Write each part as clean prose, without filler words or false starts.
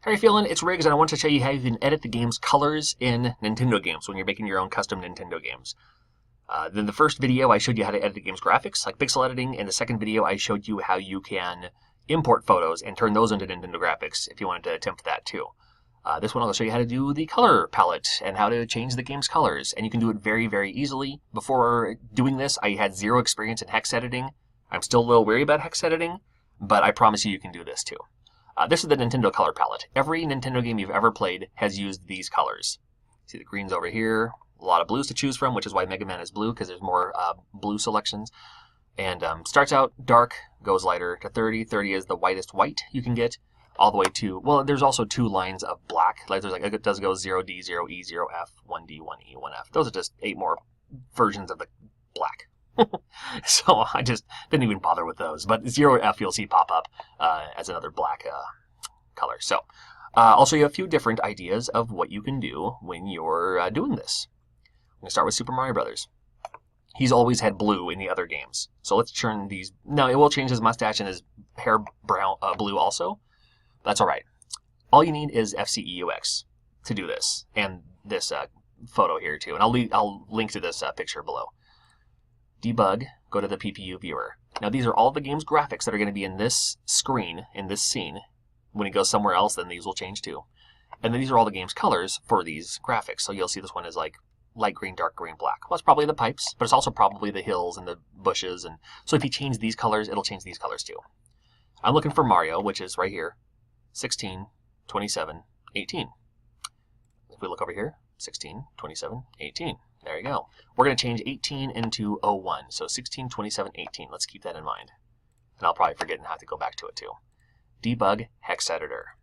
How are you feeling? It's Riggs, and I want to show you how you can edit the game's colors in Nintendo games when you're making your own custom Nintendo games. Then the first video, I showed you how to edit the game's graphics, like pixel editing. In the second video, I showed you how you can import photos and turn those into Nintendo graphics if you wanted to attempt that too. This one I'll show you how to do the color palette and how to change the game's colors. And you can do it very, very easily. Before doing this, I had zero experience in hex editing. I'm still a little wary about hex editing, but I promise you can do this too. This is the Nintendo color palette. Every Nintendo game you've ever played has used these colors. See the greens over here, a lot of blues to choose from, which is why Mega Man is blue, because there's more blue selections. And starts out dark, goes lighter to 30. 30 is the whitest white you can get, all the way to, well, there's also two lines of black. Like there's it does go 0D, 0E, 0F, 1D, 1E, 1F. Those are just 8 more versions of the black. So I just didn't even bother with those. But 0F you'll see pop up as another black color. So I'll show you a few different ideas of what you can do when you're doing this. I'm going to start with Super Mario Brothers. He's always had blue in the other games. So let's turn these. Now it will change his mustache and his hair brown, blue also. That's all right. All you need is FCEUX to do this, and this photo here too. And I'll link to this picture below. Debug, go to the PPU viewer. Now these are all the game's graphics that are going to be in this screen, in this scene. When it goes somewhere else, then these will change too. And then these are all the game's colors for these graphics. So you'll see this one is like light green, dark green, black. Well, it's probably the pipes, but it's also probably the hills and the bushes. And so if you change these colors, it'll change these colors too. I'm looking for Mario, which is right here, 16, 27, 18. If we look over here, 16, 27, 18. There you go. We're going to change 18 into 01. So 16, 27, 18. Let's keep that in mind. And I'll probably forget and have to go back to it too. Debug Hex Editor.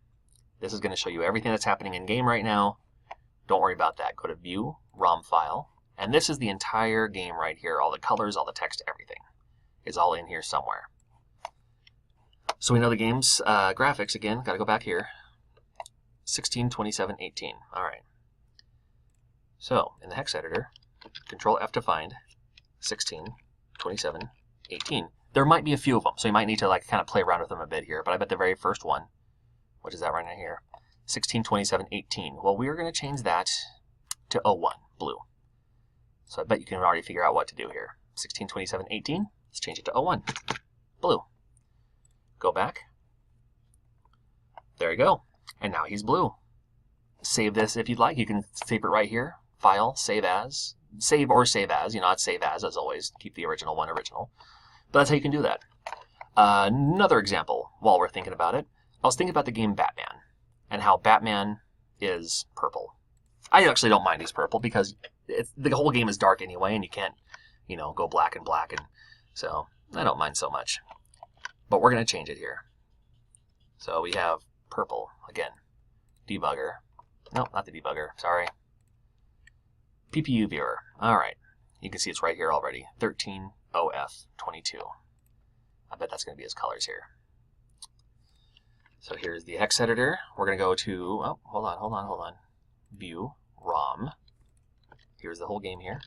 This is going to show you everything that's happening in game right now. Don't worry about that. Go to View, ROM File. And this is the entire game right here. All the colors, all the text, everything is all in here somewhere. So we know the game's graphics again. Got to go back here. 16, 27, 18. All right. So, in the hex editor, Control F to find 16, 27, 18. There might be a few of them, so you might need to kind of play around with them a bit here, but I bet the very first one, which is that right now here, 16, 27, 18. Well, we're going to change that to 01, blue. So I bet you can already figure out what to do here. 16, 27, 18. Let's change it to 01, blue. Go back. There you go. And now he's blue. Save this if you'd like. You can save it right here. File, save as, save or save as, not save as always, keep the original one original. But that's how you can do that. Another example, while we're thinking about it, I was thinking about the game Batman, and how Batman is purple. I actually don't mind he's purple, because the whole game is dark anyway, and you can't, go black and black, and so I don't mind so much. But we're going to change it here. So we have purple, again, debugger. No, not the debugger, sorry. PPU viewer. All right. You can see it's right here already. 13OF22. I bet that's going to be his colors here. So here's the hex editor. We're going to go to, oh, hold on. View, ROM. Here's the whole game here.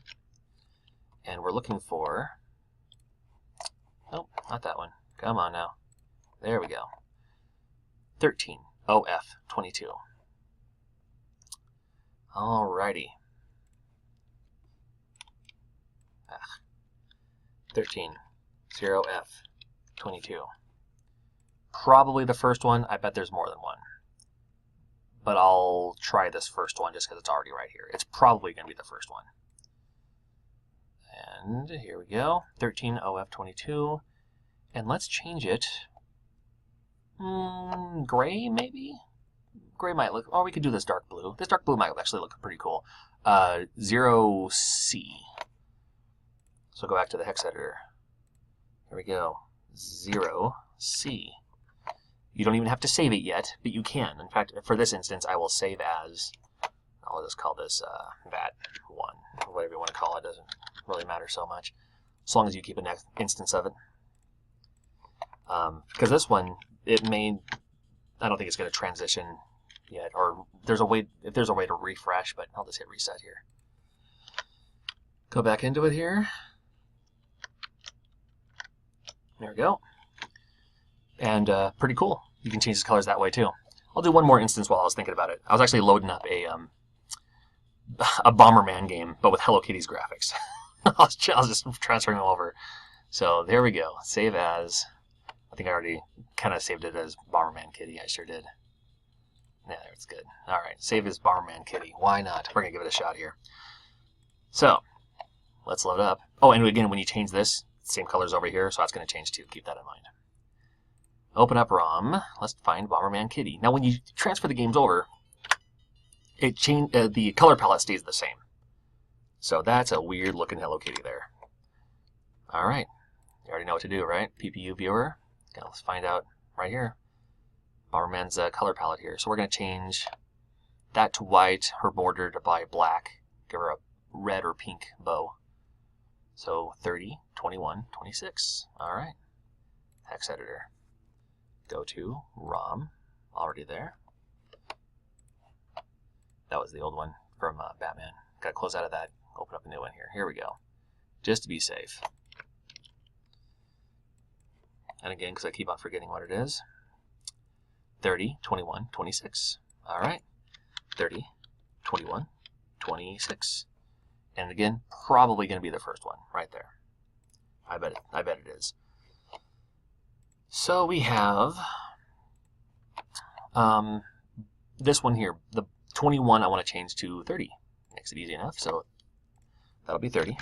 And we're looking for, oh, not that one. Come on now. There we go. 13OF22. Alrighty. 13OF22. Probably the first one. I bet there's more than one. But I'll try this first one just because it's already right here. It's probably going to be the first one. And here we go. 13OF22. And let's change it. Gray, maybe? Gray might look... Oh, we could do this dark blue. This dark blue might actually look pretty cool. 0C. So go back to the hex editor. Here we go. 0C. You don't even have to save it yet, but you can. In fact, for this instance, I will save as... I'll just call this VAT1. Whatever you want to call it. Doesn't really matter so much. As long as you keep an instance of it. Because this one, it may... I don't think it's going to transition yet. Or there's a way... If there's a way to refresh, but I'll just hit reset here. Go back into it here. There we go. And pretty cool. You can change the colors that way too. I'll do one more instance while I was thinking about it. I was actually loading up a Bomberman game, but with Hello Kitty's graphics. I was just transferring them over. So there we go. Save as. I think I already kind of saved it as Bomberman Kitty. I sure did. Yeah, it's good. All right, save as Bomberman Kitty. Why not? We're gonna give it a shot here. So let's load up. Oh, and again, when you change this, same colors over here, so that's gonna change too. Keep that in mind. Open up ROM. Let's find Bomberman Kitty. Now, when you transfer the games over, the color palette stays the same. So that's a weird looking Hello Kitty there. All right, you already know what to do, right? PPU viewer. Okay, let's find out right here. Bomberman's color palette here. So we're going to change that to white, her border to by black, give her a red or pink bow. So 30, 21, 26. All right. Hex Editor. Go to ROM. Already there. That was the old one from Batman. Got to close out of that. Open up a new one here. Here we go. Just to be safe. And again, because I keep on forgetting what it is. 30, 21, 26. All right. 30, 21, 26. And again, probably going to be the first one right there. I bet it is. So we have this one here. The 21 I want to change to 30. Makes it easy enough. So that'll be 30.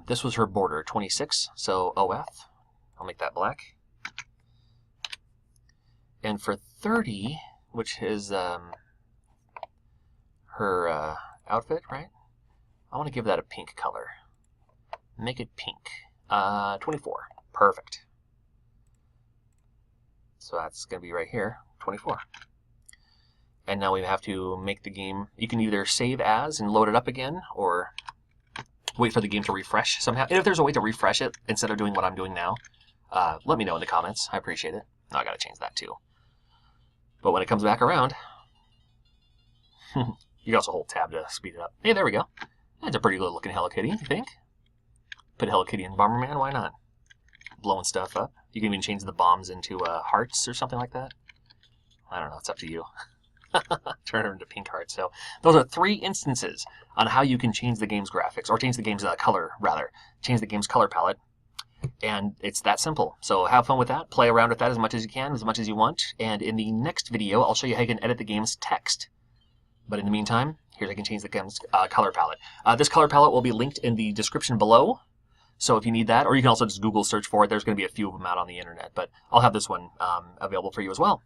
This was her border, 26. So OF. I'll make that black. And for 30, which is her outfit, right? I want to give that a pink color. Make it pink. 24. Perfect. So that's going to be right here, 24. And now we have to make the game. You can either save as and load it up again, or wait for the game to refresh somehow. And if there's a way to refresh it instead of doing what I'm doing now, let me know in the comments. I appreciate it. Now I got to change that too. But when it comes back around, you can also hold tab to speed it up. Hey, there we go. That's a pretty good looking Hello Kitty, you think? Put Hello Kitty in Bomberman, why not? Blowing stuff up. You can even change the bombs into hearts or something like that. I don't know, it's up to you. Turn her into pink hearts. So those are 3 instances on how you can change the game's graphics, or change the game's color, rather. Change the game's color palette. And it's that simple. So have fun with that. Play around with that as much as you can, as much as you want. And in the next video, I'll show you how you can edit the game's text. But in the meantime, here's how you can change the game's color palette. This color palette will be linked in the description below. So if you need that, or you can also just Google search for it. There's going to be a few of them out on the internet. But I'll have this one available for you as well.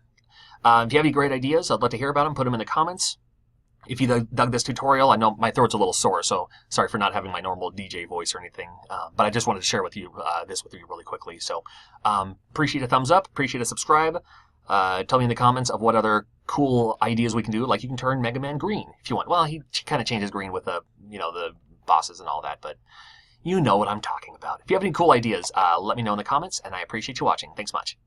If you have any great ideas, I'd love to hear about them. Put them in the comments. If you dug this tutorial, I know my throat's a little sore, so sorry for not having my normal DJ voice or anything. But I just wanted to share with you this with you really quickly. So appreciate a thumbs up, appreciate a subscribe. Tell me in the comments of what other cool ideas we can do. Like you can turn Mega Man green if you want. Well, he kind of changes green with the bosses and all that, but you know what I'm talking about. If you have any cool ideas, let me know in the comments, and I appreciate you watching. Thanks much.